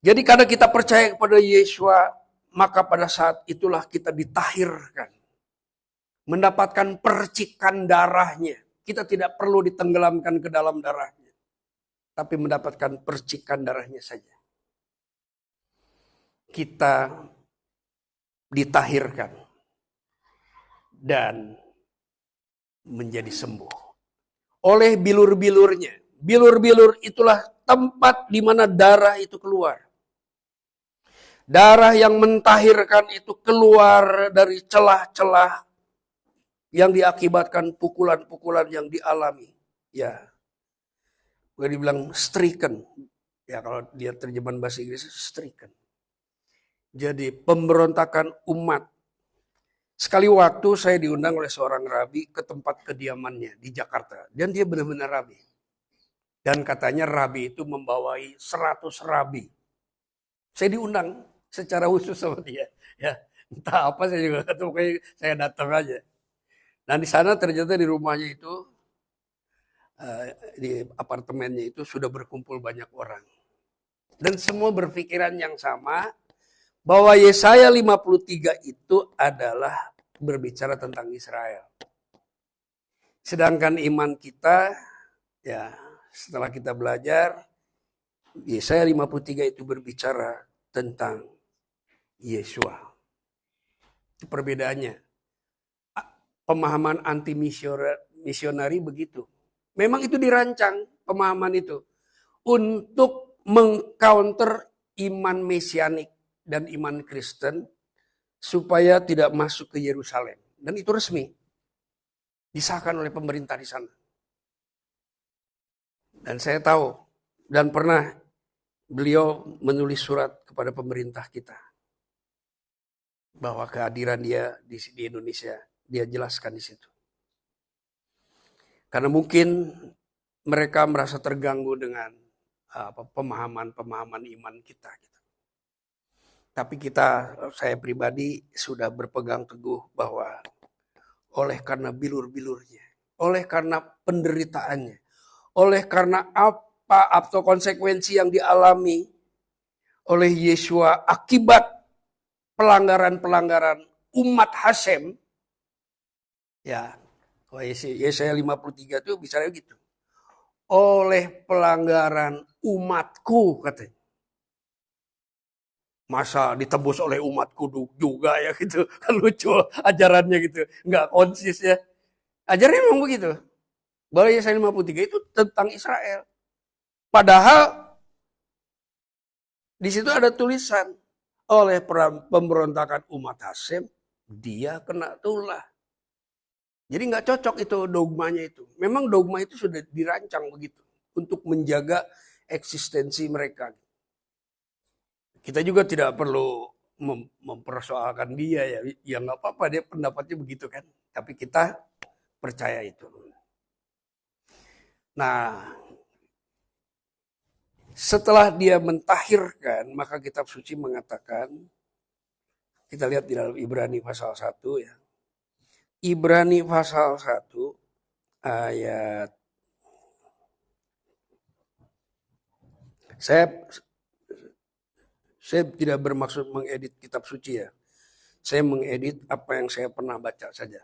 Jadi karena kita percaya kepada Yesua, maka pada saat itulah kita ditahirkan. Mendapatkan percikan darahnya. Kita tidak perlu ditenggelamkan ke dalam darahnya. Tapi mendapatkan percikan darahnya saja. Kita ditahirkan. Dan menjadi sembuh. Oleh bilur-bilurnya. Bilur-bilur itulah tempat di mana darah itu keluar. Darah yang mentahirkan itu keluar dari celah-celah yang diakibatkan pukulan-pukulan yang dialami. Ya, gue dibilang stricken. Ya, kalau dia terjemahan bahasa Inggris, stricken. Jadi pemberontakan umat. Sekali waktu saya diundang oleh seorang rabi ke tempat kediamannya di Jakarta. Dan dia benar-benar rabi. Dan katanya rabi itu membawai 100 rabi. Saya diundang secara khusus sama dia. Ya, entah apa saya juga ketemu, saya datang aja. Dan di sana ternyata di rumahnya itu, di apartemennya itu sudah berkumpul banyak orang. Dan semua berpikiran yang sama, bahwa Yesaya 53 itu adalah berbicara tentang Israel. Sedangkan iman kita, ya setelah kita belajar, Yesaya 53 itu berbicara tentang Yesua. Itu perbedaannya. Pemahaman anti misionari begitu. Memang itu dirancang pemahaman itu untuk mengcounter iman mesianik dan iman Kristen supaya tidak masuk ke Yerusalem. Dan itu resmi. Disahkan oleh pemerintah di sana. Dan saya tahu dan pernah beliau menulis surat kepada pemerintah kita bahwa kehadiran dia di Indonesia, dia jelaskan di situ. Karena mungkin mereka merasa terganggu dengan pemahaman iman kita. Tapi saya pribadi sudah berpegang teguh bahwa oleh karena bilur-bilurnya, oleh karena penderitaannya, oleh karena apa atau konsekuensi yang dialami oleh Yesua akibat pelanggaran-pelanggaran umat Hasem, ya, Yesaya 53 itu bicara gitu. Oleh pelanggaran umatku, katanya. Masa ditebus oleh umatku juga ya gitu. Kan lucu ajarannya gitu. Nggak konsis ya. Ajarannya memang begitu. Bahwa Yesaya 53 itu tentang Israel. Padahal di situ ada tulisan oleh pemberontakan umat Hasem, dia kena tulah. Jadi nggak cocok itu dogmanya itu. Memang dogma itu sudah dirancang begitu untuk menjaga eksistensi mereka. Kita juga tidak perlu mempersoalkan dia ya. Ya nggak apa-apa, dia pendapatnya begitu kan. Tapi kita percaya itu. Nah, setelah dia mentahirkan, maka kitab suci mengatakan, kita lihat di dalam Ibrani pasal 1 ya. Ibrani pasal 1 ayat, saya tidak bermaksud mengedit kitab suci ya. Saya mengedit apa yang saya pernah baca saja.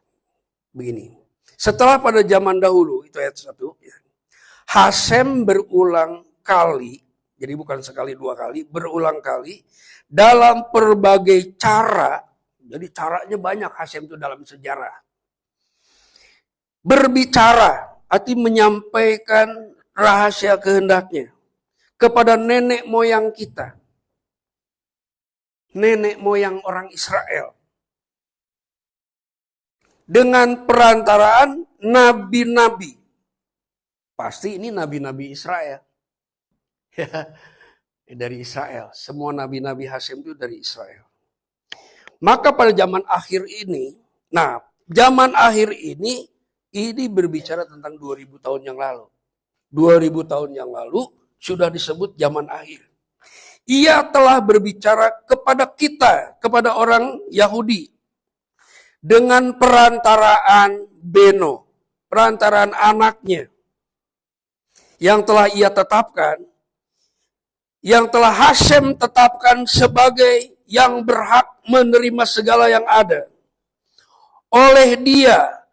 Begini. Setelah pada zaman dahulu, itu ayat 1. Ya, Hasem berulang kali, jadi bukan sekali dua kali, berulang kali dalam berbagai cara. Jadi caranya banyak Hasem itu dalam sejarah. Berbicara, arti menyampaikan rahasia kehendaknya kepada nenek moyang kita. Nenek moyang orang Israel. Dengan perantaraan nabi-nabi. Pasti ini nabi-nabi Israel. Ya, dari Israel. Semua nabi-nabi Hasem itu dari Israel. Maka pada zaman akhir ini, zaman akhir ini berbicara tentang 2000 tahun yang lalu. 2000 tahun yang lalu sudah disebut zaman akhir. Ia telah berbicara kepada kita, kepada orang Yahudi, dengan perantaraan Beno, perantaraan anaknya, yang telah ia tetapkan yang telah Hasem tetapkan sebagai yang berhak menerima segala yang ada. Oleh Dia,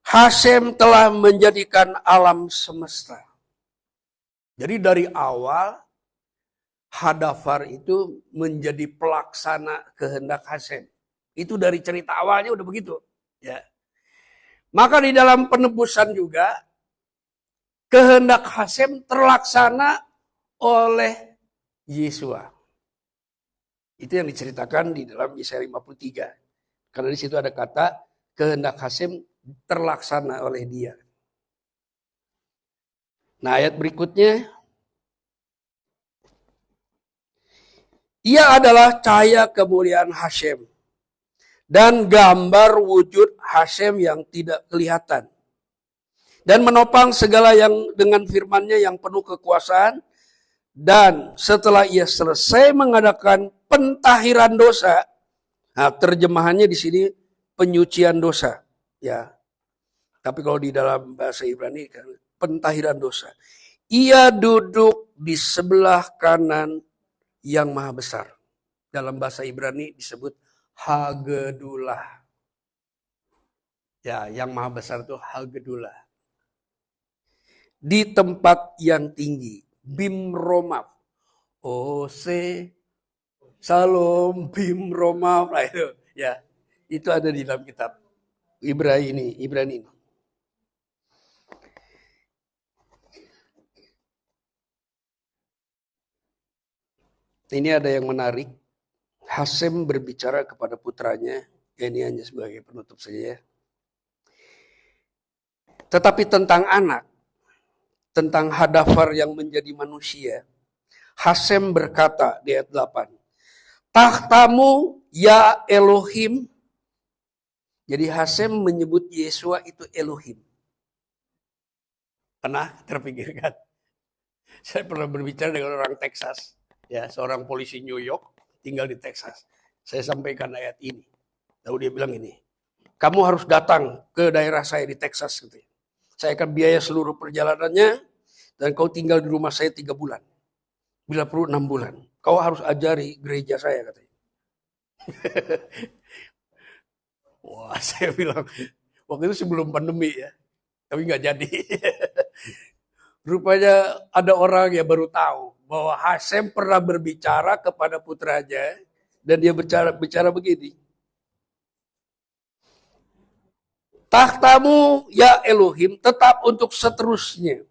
Hasem telah menjadikan alam semesta. Jadi dari awal, Hadafar itu menjadi pelaksana kehendak Hasem. Itu dari cerita awalnya udah begitu. Ya. Maka di dalam penebusan juga, kehendak Hasem terlaksana oleh Yesua. Itu yang diceritakan di dalam Yesaya 53. Karena di situ ada kata kehendak Hasem terlaksana oleh Dia. Nah, ayat berikutnya, Ia adalah cahaya kemuliaan Hasem dan gambar wujud Hasem yang tidak kelihatan, dan menopang segala yang dengan firman-Nya yang penuh kekuasaan. Dan setelah Ia selesai mengadakan pentahiran dosa, nah terjemahannya di sini penyucian dosa, ya. Tapi kalau di dalam bahasa Ibrani pentahiran dosa, Ia duduk di sebelah kanan yang maha besar. Dalam bahasa Ibrani disebut Hagedulah. Ya, yang maha besar itu Hagedulah. Di tempat yang tinggi, Bimromav. Ose Salom Bimromav. Nah itu, ya. Itu ada di dalam kitab Ibrani ini. Ini ada yang menarik. Hasem berbicara kepada putranya. Ini hanya sebagai penutup saja ya. Tetapi tentang anak, tentang Hadafar yang menjadi manusia, Hasem berkata di ayat 8, "Tahtamu ya Elohim." Jadi Hasem menyebut Yesua itu Elohim. Pernah terpikirkan? Saya pernah berbicara dengan orang Texas. Ya, seorang polisi New York tinggal di Texas. Saya sampaikan ayat ini. Lalu dia bilang ini, kamu harus datang ke daerah saya di Texas. Gitu. Saya akan biaya seluruh perjalanannya dan kau tinggal di rumah saya 3 bulan. Bila perlu 6 bulan. Kau harus ajari gereja saya katanya. Wah, saya bilang, waktu itu sebelum pandemi ya. Tapi nggak jadi. Rupanya ada orang yang baru tahu bahwa Hasem pernah berbicara kepada putranya dan dia bicara begini. Tahtamu ya Elohim tetap untuk seterusnya.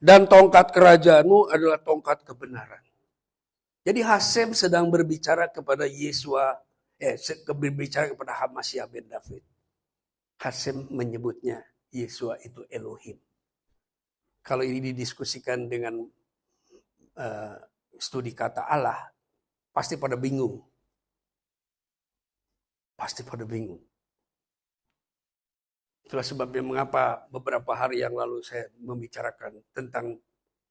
Dan tongkat kerajaanmu adalah tongkat kebenaran. Jadi Hasem sedang berbicara kepada Yesua, berbicara kepada Hamasya bin David. Hasem menyebutnya Yesua itu Elohim. Kalau ini didiskusikan dengan studi kata Allah, pasti pada bingung. Pasti pada bingung. Itulah sebabnya mengapa beberapa hari yang lalu saya membicarakan tentang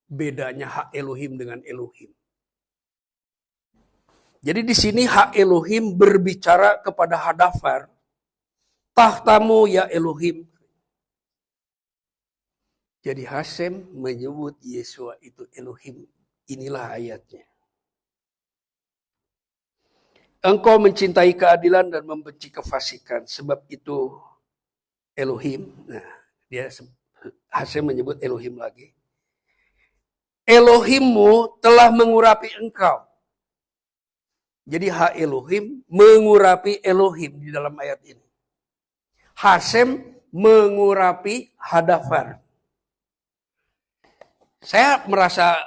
bedanya hak Elohim dengan Elohim. Jadi di sini hak Elohim berbicara kepada Hadafar. Tahtamu ya Elohim. Jadi Hasem menyebut Yesua itu Elohim. Inilah ayatnya. Engkau mencintai keadilan dan membenci kefasikan. Sebab itu Elohim. Nah, Hasem menyebut Elohim lagi. Elohimmu telah mengurapi engkau. Jadi hak Elohim mengurapi Elohim di dalam ayat ini. Hasem mengurapi Hadafar. Saya merasa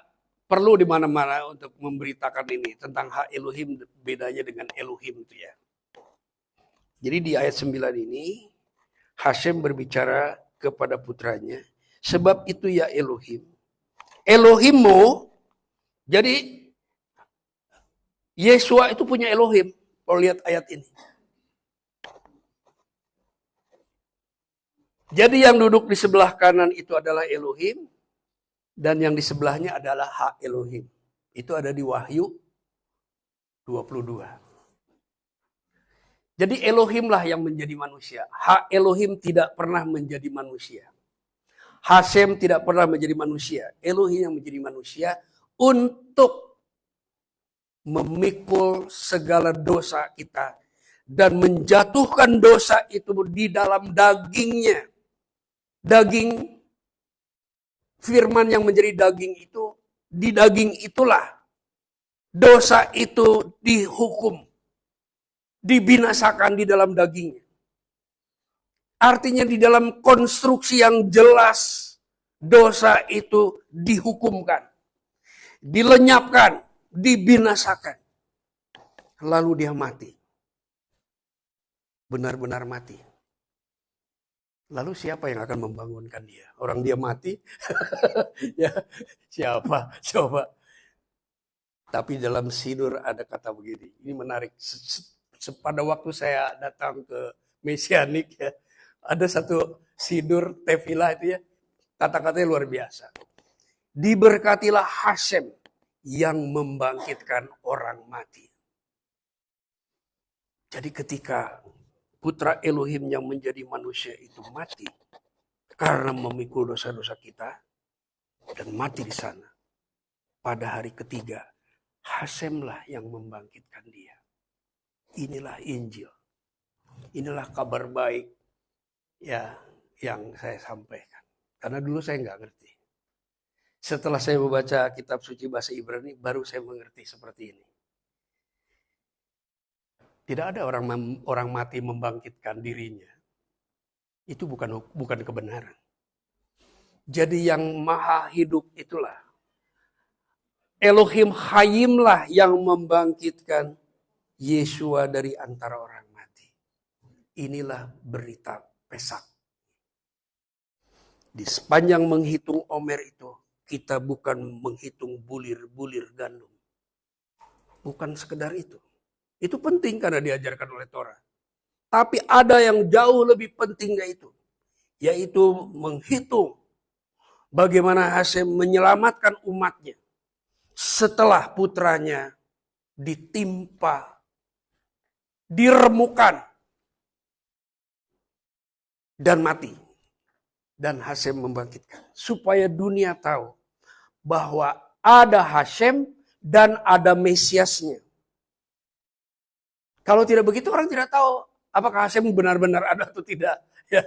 perlu di mana-mana untuk memberitakan ini tentang hak Elohim, bedanya dengan Elohim itu ya. Jadi di ayat 9 ini Hasem berbicara kepada putranya, sebab itu ya Elohim. Elohimmu, jadi Yesua itu punya Elohim. Kalau lihat ayat ini. Jadi yang duduk di sebelah kanan itu adalah Elohim. Dan yang di sebelahnya adalah hak Elohim. Itu ada di Wahyu 22. Jadi Elohim lah yang menjadi manusia. Hak Elohim tidak pernah menjadi manusia. Hasem tidak pernah menjadi manusia. Elohim yang menjadi manusia untuk memikul segala dosa kita dan menjatuhkan dosa itu di dalam dagingnya. Daging firman yang menjadi daging itu, di daging itulah dosa itu dihukum, dibinasakan di dalam dagingnya. Artinya di dalam konstruksi yang jelas, dosa itu dihukumkan, dilenyapkan, dibinasakan. Lalu dia mati. Benar-benar mati. Lalu siapa yang akan membangunkan dia? Orang dia mati? Ya, siapa? Coba. Tapi dalam Sinur ada kata begini. Ini menarik. Pada waktu saya datang ke Mesianik, ya, ada satu Sinur Tefillah itu, ya, kata-katanya luar biasa. Diberkatilah Hashem yang membangkitkan orang mati. Jadi ketika Putra Elohim yang menjadi manusia itu mati karena memikul dosa-dosa kita dan mati di sana, pada hari ketiga Hasemlah yang membangkitkan dia. Inilah Injil. Inilah kabar baik, ya, yang saya sampaikan. Karena dulu saya nggak ngerti. Setelah saya membaca kitab suci bahasa Ibrani, baru saya mengerti seperti ini. Tidak ada orang mati membangkitkan dirinya. Itu bukan kebenaran. Jadi yang maha hidup itulah Elohim Hayimlah yang membangkitkan Yesua dari antara orang mati. Inilah berita Pesak. Di sepanjang menghitung Omer itu, kita bukan menghitung bulir-bulir gandum. Bukan sekedar itu. Itu penting karena diajarkan oleh Torah. Tapi ada yang jauh lebih penting yaitu menghitung bagaimana Hasem menyelamatkan umatnya setelah putranya ditimpa, diremukan, dan mati. Dan Hasem membangkitkan. Supaya dunia tahu bahwa ada Hasem dan ada Mesiasnya. Kalau tidak begitu orang tidak tahu apakah Hasem benar-benar ada atau tidak. Ya.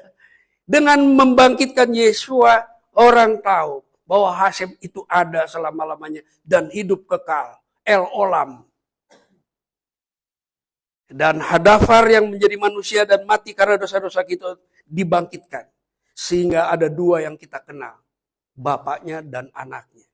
Dengan membangkitkan Yesua, orang tahu bahwa Hasem itu ada selama-lamanya dan hidup kekal. El Olam. Dan Hadafar yang menjadi manusia dan mati karena dosa-dosa kita dibangkitkan. Sehingga ada dua yang kita kenal. Bapaknya dan anaknya.